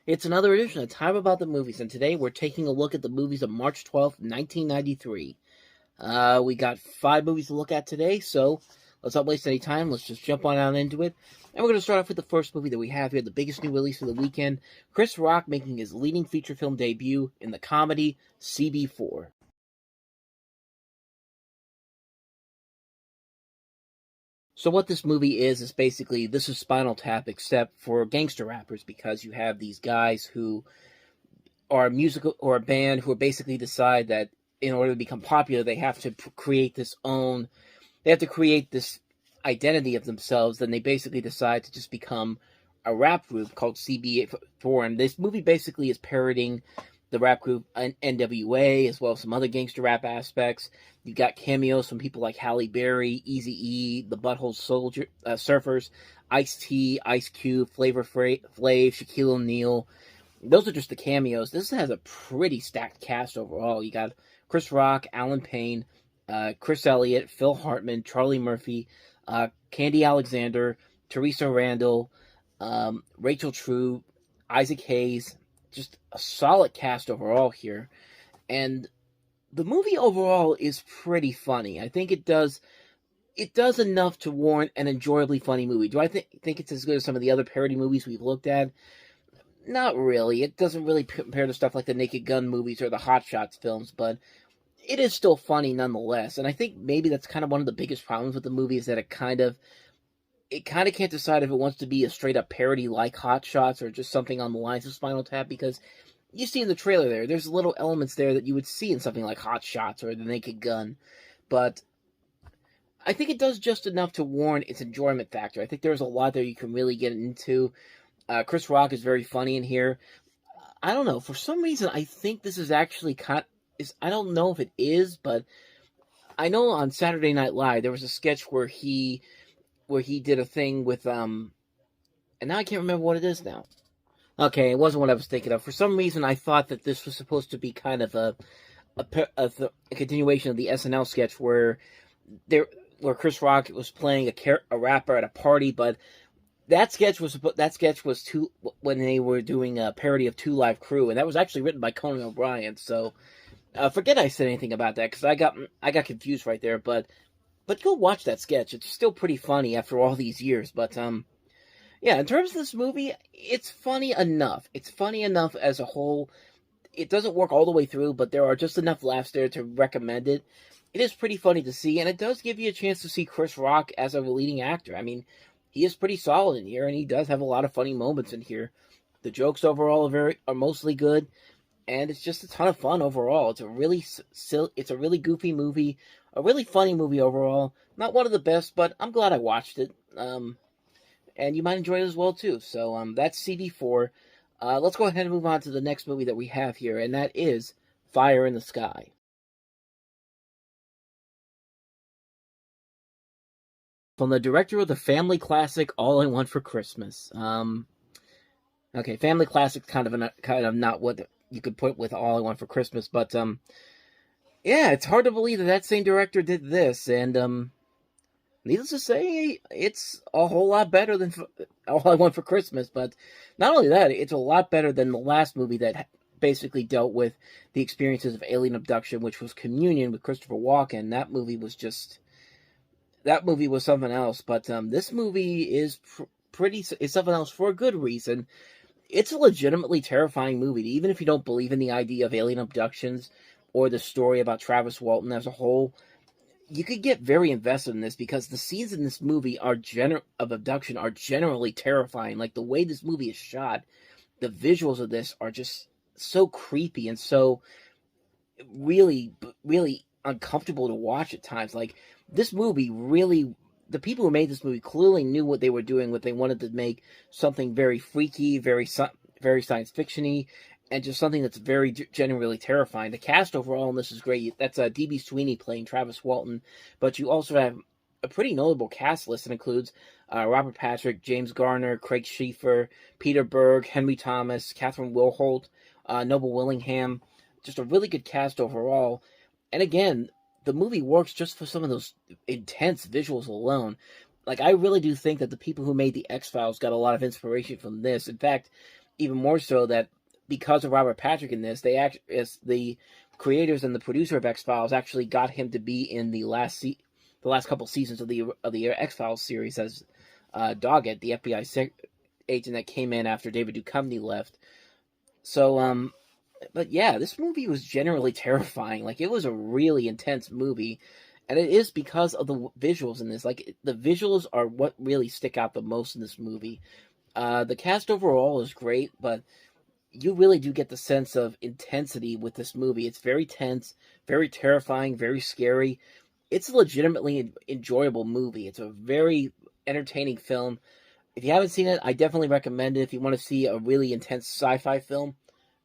It's another edition of Time About the Movies, and today we're taking a look at the movies of March 12th, 1993. We got 5 movies to look at today, so let's not waste any time. Let's just jump on into it. And we're going to start off with the first movie that we have here, the biggest new release of the weekend, Chris Rock making his leading feature film debut in the comedy CB4. So what this movie is basically, this is Spinal Tap except for gangster rappers, because you have these guys who are a musical or a band who basically decide that in order to become popular, they have to create this identity of themselves. Then they basically decide to just become a rap group called CB4. And this movie basically is parroting the rap group NWA, as well as some other gangster rap aspects. You got cameos from people like Halle Berry, Eazy-E, the Butthole Surfers, Ice-T, Ice Cube, Flavor Flav, Shaquille O'Neal. Those are just the cameos. This has a pretty stacked cast overall. You got Chris Rock, Alan Payne, Chris Elliott, Phil Hartman, Charlie Murphy, Candy Alexander, Teresa Randall, Rachel True, Isaac Hayes. Just a solid cast overall here. And the movie overall is pretty funny. I think it does enough to warrant an enjoyably funny movie. Do I think it's as good as some of the other parody movies we've looked at? Not really. It doesn't really compare to stuff like the Naked Gun movies or the Hot Shots films, but it is still funny nonetheless. And I think maybe that's kind of one of the biggest problems with the movie, is that it kind of can't decide if it wants to be a straight up parody like Hot Shots or just something on the lines of Spinal Tap, because you see in the trailer there's little elements there that you would see in something like Hot Shots or the Naked Gun. But I think it does just enough to warrant its enjoyment factor. I think there's a lot there you can really get into. Chris Rock is very funny in here. I don't know, for some reason I think this is actually I don't know if it is, but I know on Saturday Night Live there was a sketch where he did a thing with and now I can't remember what it is now. Okay, it wasn't what I was thinking of. For some reason I thought that this was supposed to be kind of a continuation of the SNL sketch where Chris Rock was playing a rapper at a party, but that sketch was when they were doing a parody of 2 Live Crew, and that was actually written by Conan O'Brien. So forget I said anything about that, because I got confused right there. But go watch that sketch. It's still pretty funny after all these years. But yeah, in terms of this movie, it's funny enough. It's funny enough as a whole. It doesn't work all the way through, but there are just enough laughs there to recommend it. It is pretty funny to see, and it does give you a chance to see Chris Rock as a leading actor. I mean, he is pretty solid in here, and he does have a lot of funny moments in here. The jokes overall are mostly good, and it's just a ton of fun overall. It's a really goofy movie, a really funny movie overall. Not one of the best, but I'm glad I watched it. And you might enjoy it as well too. So that's CB4. Let's go ahead and move on to the next movie that we have here, and that is Fire in the Sky. From the director of the family classic All I Want for Christmas. Okay, family classic kind of not what you could put with All I Want for Christmas, but yeah, it's hard to believe that same director did this, and needless to say, it's a whole lot better than All I Want for Christmas. But not only that, it's a lot better than the last movie that basically dealt with the experiences of alien abduction, which was Communion with Christopher Walken. That movie was something else, but this movie is is something else for a good reason. It's a legitimately terrifying movie, even if you don't believe in the idea of alien abductions or the story about Travis Walton as a whole. You could get very invested in this, because the scenes in this movie of abduction are generally terrifying. Like, the way this movie is shot, the visuals of this are just so creepy and so really, really uncomfortable to watch at times. Like, this movie really, the people who made this movie clearly knew what they were doing, what they wanted to make something very freaky, very science fiction-y, and just something that's very genuinely terrifying. The cast overall in this is great. That's D.B. Sweeney playing Travis Walton, but you also have a pretty notable cast list that includes Robert Patrick, James Garner, Craig Schieffer, Peter Berg, Henry Thomas, Catherine Wilholt, Noble Willingham. Just a really good cast overall. And again, the movie works just for some of those intense visuals alone. Like, I really do think that the people who made the X-Files got a lot of inspiration from this. In fact, even more so that because of Robert Patrick in this, they act as the creators and the producer of X Files actually got him to be in the last couple seasons of the X Files series as Doggett, the FBI agent that came in after David Duchovny left. So, but yeah, this movie was generally terrifying. Like, it was a really intense movie, and it is because of the visuals in this. Like, the visuals are what really stick out the most in this movie. The cast overall is great, but you really do get the sense of intensity with this movie. It's very tense, very terrifying, very scary. It's a legitimately enjoyable movie. It's a very entertaining film. If you haven't seen it, I definitely recommend it. If you want to see a really intense sci-fi film,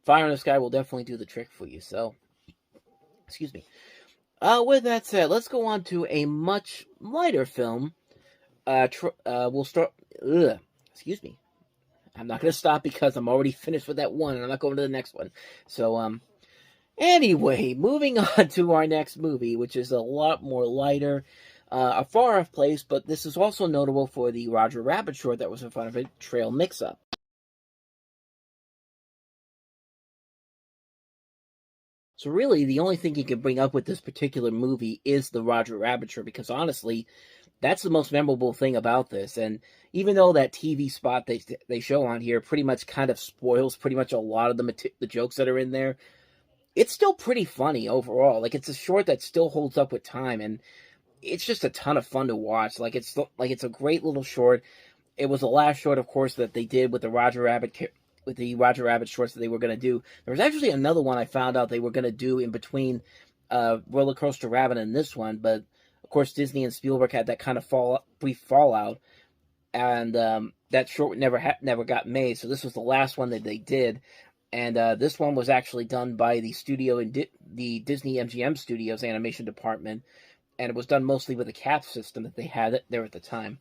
Fire in the Sky will definitely do the trick for you. So, excuse me. With that said, let's go on to a much lighter film. We'll start. Excuse me. I'm not going to stop because I'm already finished with that one, and I'm not going to the next one. So, anyway, moving on to our next movie, which is a lot more lighter, A Far Off Place, but this is also notable for the Roger Rabbit short that was in front of it, Trail Mix-Up. So really, the only thing you can bring up with this particular movie is the Roger Rabbit short, because honestly, that's the most memorable thing about this. And even though that TV spot they show on here pretty much kind of spoils pretty much a lot of the jokes that are in there, it's still pretty funny overall. Like, it's a short that still holds up with time, and it's just a ton of fun to watch. It's a great little short. It was the last short, of course, that they did with the Roger Rabbit shorts that they were going to do. There was actually another one I found out they were going to do in between Roller Coaster Rabbit and this one, but of course Disney and Spielberg had that kind of brief fallout, and that short never got made. So this was the last one that they did, and this one was actually done by the studio in the Disney MGM Studios animation department, and it was done mostly with a cap system that they had there at the time.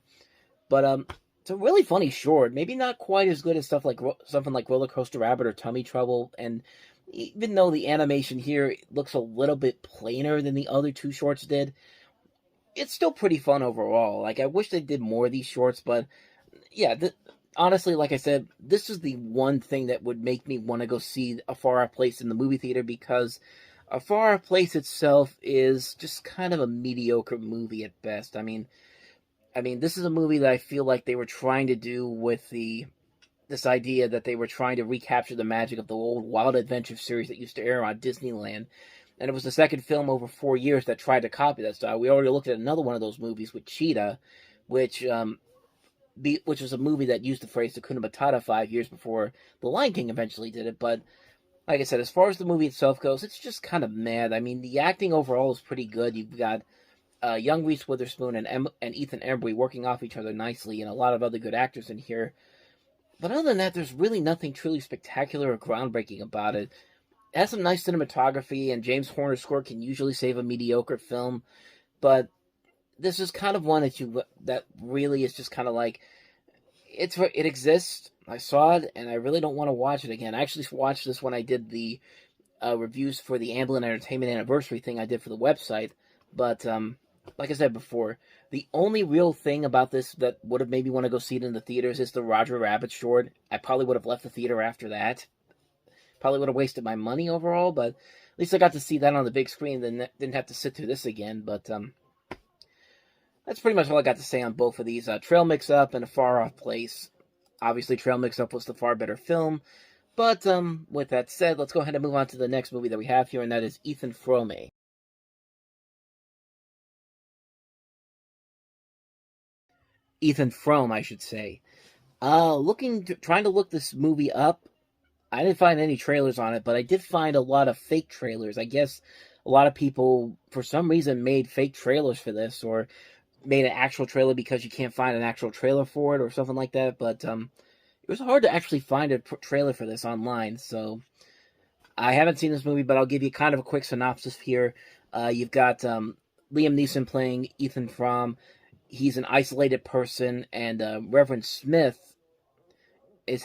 But it's a really funny short. Maybe not quite as good as something like Roller Coaster Rabbit or Tummy Trouble. And even though the animation here looks a little bit plainer than the other two shorts did, it's still pretty fun overall. Like, I wish they did more of these shorts, but yeah, honestly, like I said, this is the one thing that would make me want to go see A Far Off Place in the movie theater, because A Far Off Place itself is just kind of a mediocre movie at best. I mean, this is a movie that I feel like they were trying to do with this idea that they were trying to recapture the magic of the old Wild Adventure series that used to air on Disneyland. And it was the second film over 4 years that tried to copy that style. We already looked at another one of those movies with Cheetah, which was a movie that used the phrase Hakuna Matata 5 years before The Lion King eventually did it. But like I said, as far as the movie itself goes, it's just kind of mad. I mean, the acting overall is pretty good. You've got young Reese Witherspoon and Ethan Embry working off each other nicely, and a lot of other good actors in here. But other than that, there's really nothing truly spectacular or groundbreaking about it. It has some nice cinematography, and James Horner's score can usually save a mediocre film, but this is kind of one that really is just kind of like, it exists, I saw it, and I really don't want to watch it again. I actually watched this when I did the reviews for the Amblin Entertainment Anniversary thing I did for the website, but like I said before, the only real thing about this that would have made me want to go see it in the theaters is the Roger Rabbit short. I probably would have left the theater after that. Probably would have wasted my money overall, but at least I got to see that on the big screen, then didn't have to sit through this again. But that's pretty much all I got to say on both of these. Trail Mix-Up and A Far Off Place. Obviously, Trail Mix-Up was the far better film. But with that said, let's go ahead and move on to the next movie that we have here, and that is Ethan Frome. Ethan Frome, I should say. Trying to look this movie up. I didn't find any trailers on it, but I did find a lot of fake trailers. I guess a lot of people, for some reason, made fake trailers for this, or made an actual trailer because you can't find an actual trailer for it, or something like that. But it was hard to actually find a trailer for this online, so I haven't seen this movie, but I'll give you kind of a quick synopsis here. You've got Liam Neeson playing Ethan Frome. He's an isolated person, and Reverend Smith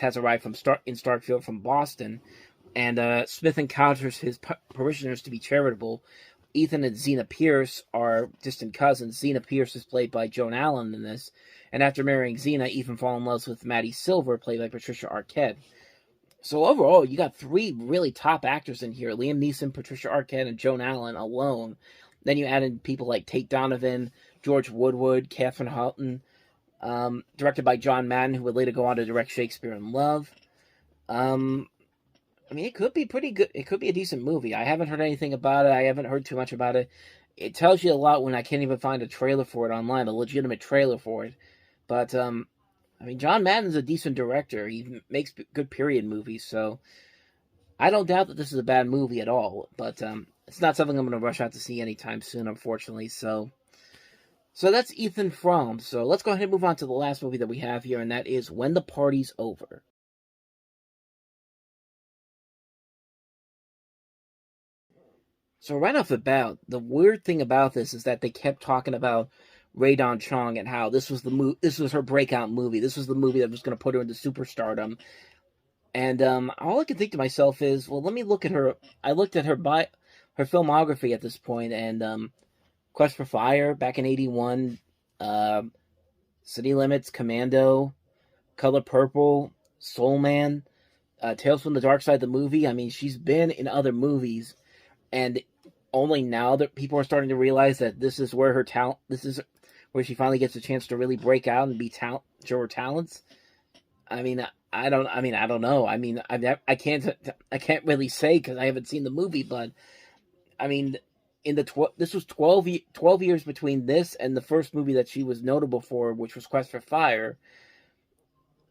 has arrived in Starkville from Boston, and Smith encounters his parishioners to be charitable. Ethan and Zena Pierce are distant cousins. Zena Pierce is played by Joan Allen in this, and after marrying Zena, Ethan falls in love with Maddie Silver, played by Patricia Arquette. So overall, you got three really top actors in here: Liam Neeson, Patricia Arquette, and Joan Allen alone. Then you add in people like Tate Donovan, George Woodward, Katherine Houghton, directed by John Madden, who would later go on to direct Shakespeare in Love. I mean, it could be pretty good. It could be a decent movie. I haven't heard anything about it. I haven't heard too much about it. It tells you a lot when I can't even find a trailer for it online, a legitimate trailer for it. But I mean, John Madden's a decent director. He makes good period movies, so I don't doubt that this is a bad movie at all. But it's not something I'm going to rush out to see anytime soon, unfortunately. So that's Ethan Frome. So let's go ahead and move on to the last movie that we have here, and that is When the Party's Over. So right off the bat, the weird thing about this is that they kept talking about Rae Dawn Chong and how this was this was her breakout movie. This was the movie that was going to put her into superstardom. And all I can think to myself is, well, let me look at her. I looked at her her filmography at this point, and Quest for Fire back in '81, City Limits, Commando, Color Purple, Soul Man, Tales from the Dark Side, the movie. I mean, she's been in other movies, and only now that people are starting to realize that this is where her talent. This is where she finally gets a chance to really break out and show her talents. I mean, I don't know. I mean, I can't really say because I haven't seen the movie, but I mean, this was 12 years between this and the first movie that she was notable for, which was Quest for Fire.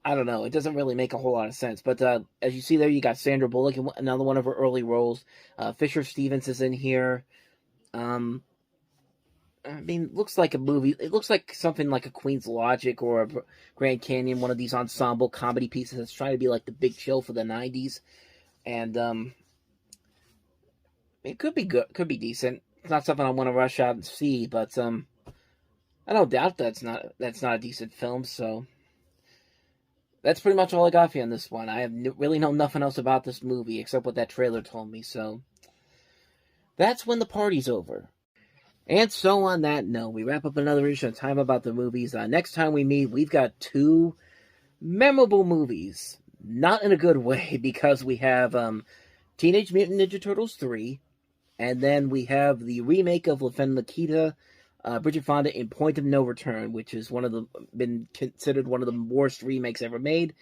I don't know. It doesn't really make a whole lot of sense. But as you see there, you got Sandra Bullock in another one of her early roles. Fisher Stevens is in here. I mean, looks like a movie. It looks like something like a Queen's Logic or a Grand Canyon, one of these ensemble comedy pieces that's trying to be like the Big Chill for the 90s. And it could be good. Could be decent. It's not something I want to rush out and see, but I don't doubt that's not a decent film. So that's pretty much all I got for you on this one. I have really know nothing else about this movie except what that trailer told me. So that's When the Party's Over. And so on that note, we wrap up another edition of Time About the Movies. Next time we meet, we've got two memorable movies. Not in a good way, because we have Teenage Mutant Ninja Turtles 3, and then we have the remake of La Femme Nikita, Bridget Fonda in Point of No Return, which is been considered one of the worst remakes ever made.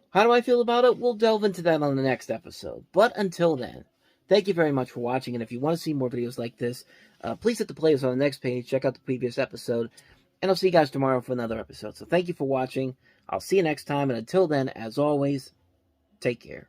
How do I feel about it? We'll delve into that on the next episode. But until then, thank you very much for watching, and if you want to see more videos like this, please hit the playlist on the next page, check out the previous episode, and I'll see you guys tomorrow for another episode. So thank you for watching, I'll see you next time, and until then, as always, take care.